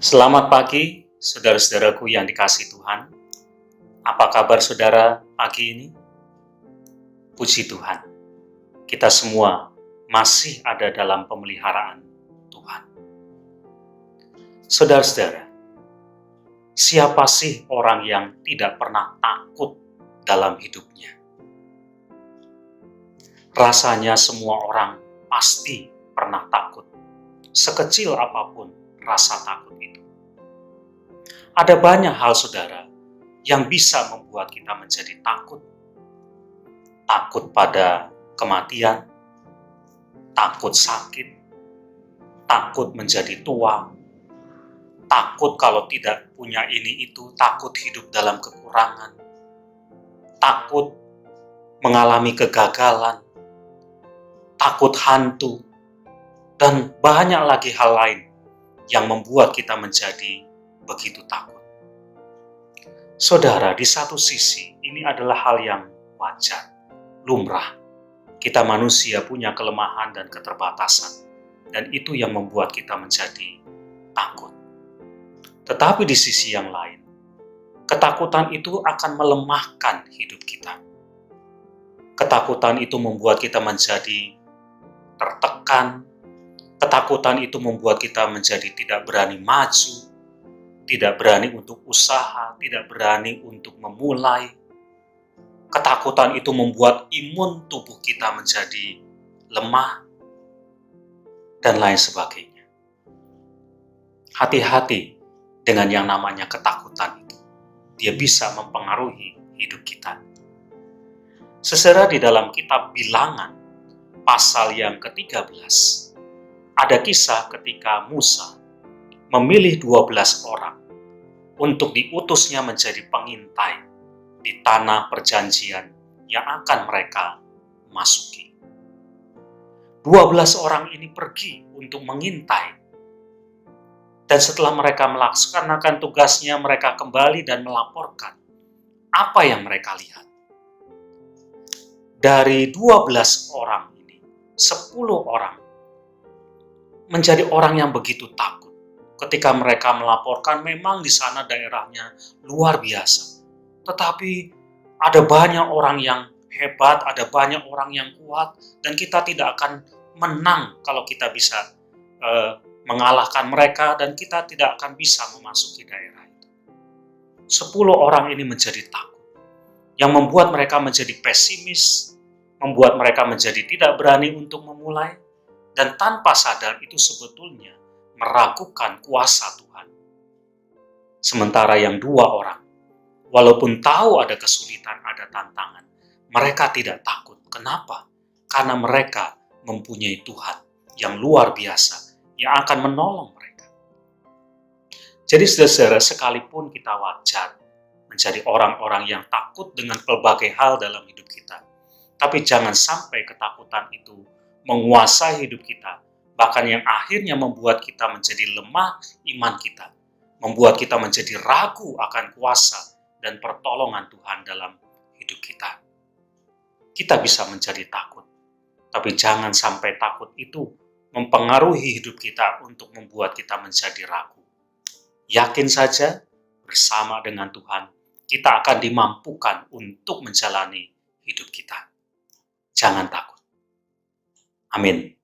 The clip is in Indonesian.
Selamat pagi, saudara-saudaraku yang dikasihi Tuhan. Apa kabar saudara pagi ini? Puji Tuhan, kita semua masih ada dalam pemeliharaan Tuhan. Saudara-saudara, siapa sih orang yang tidak pernah takut dalam hidupnya? Rasanya semua orang pasti pernah takut, sekecil apapun rasa takut itu. Ada banyak hal, saudara, yang bisa membuat kita menjadi takut. Takut pada kematian, takut sakit, takut menjadi tua, takut kalau tidak punya ini itu, takut hidup dalam kekurangan, takut mengalami kegagalan, takut hantu, dan banyak lagi hal lain yang membuat kita menjadi begitu takut. Saudara, di satu sisi ini adalah hal yang wajar, lumrah. Kita manusia punya kelemahan dan keterbatasan, dan itu yang membuat kita menjadi takut. Tetapi di sisi yang lain, ketakutan itu akan melemahkan hidup kita. Ketakutan itu membuat kita menjadi tertekan. Ketakutan itu membuat kita menjadi tidak berani maju, tidak berani untuk usaha, tidak berani untuk memulai. Ketakutan itu membuat imun tubuh kita menjadi lemah, dan lain sebagainya. Hati-hati dengan yang namanya ketakutan itu. Dia bisa mempengaruhi hidup kita. Saudara, di dalam kitab Bilangan, pasal yang ke-13, ada kisah ketika Musa memilih 12 orang untuk diutusnya menjadi pengintai di tanah perjanjian yang akan mereka masuki. 12 orang ini pergi untuk mengintai. Dan setelah mereka melaksanakan tugasnya, mereka kembali dan melaporkan apa yang mereka lihat. Dari 12 orang ini, 10 orang menjadi orang yang begitu takut. Ketika mereka melaporkan, memang di sana daerahnya luar biasa. Tetapi ada banyak orang yang hebat, ada banyak orang yang kuat, dan kita tidak akan menang kalau kita bisa mengalahkan mereka, dan kita tidak akan bisa memasuki daerah itu. 10 orang ini menjadi takut, yang membuat mereka menjadi pesimis, membuat mereka menjadi tidak berani untuk memulai, dan tanpa sadar itu sebetulnya meragukan kuasa Tuhan. Sementara yang 2 orang, walaupun tahu ada kesulitan, ada tantangan, mereka tidak takut. Kenapa? Karena mereka mempunyai Tuhan yang luar biasa, yang akan menolong mereka. Jadi saudara, sekalipun kita wajar menjadi orang-orang yang takut dengan pelbagai hal dalam hidup kita, tapi jangan sampai ketakutan itu menguasai hidup kita, bahkan yang akhirnya membuat kita menjadi lemah iman kita, membuat kita menjadi ragu akan kuasa dan pertolongan Tuhan dalam hidup kita. Kita bisa menjadi takut, tapi jangan sampai takut itu mempengaruhi hidup kita untuk membuat kita menjadi ragu. Yakin saja, bersama dengan Tuhan, kita akan dimampukan untuk menjalani hidup kita. Jangan takut. Amin.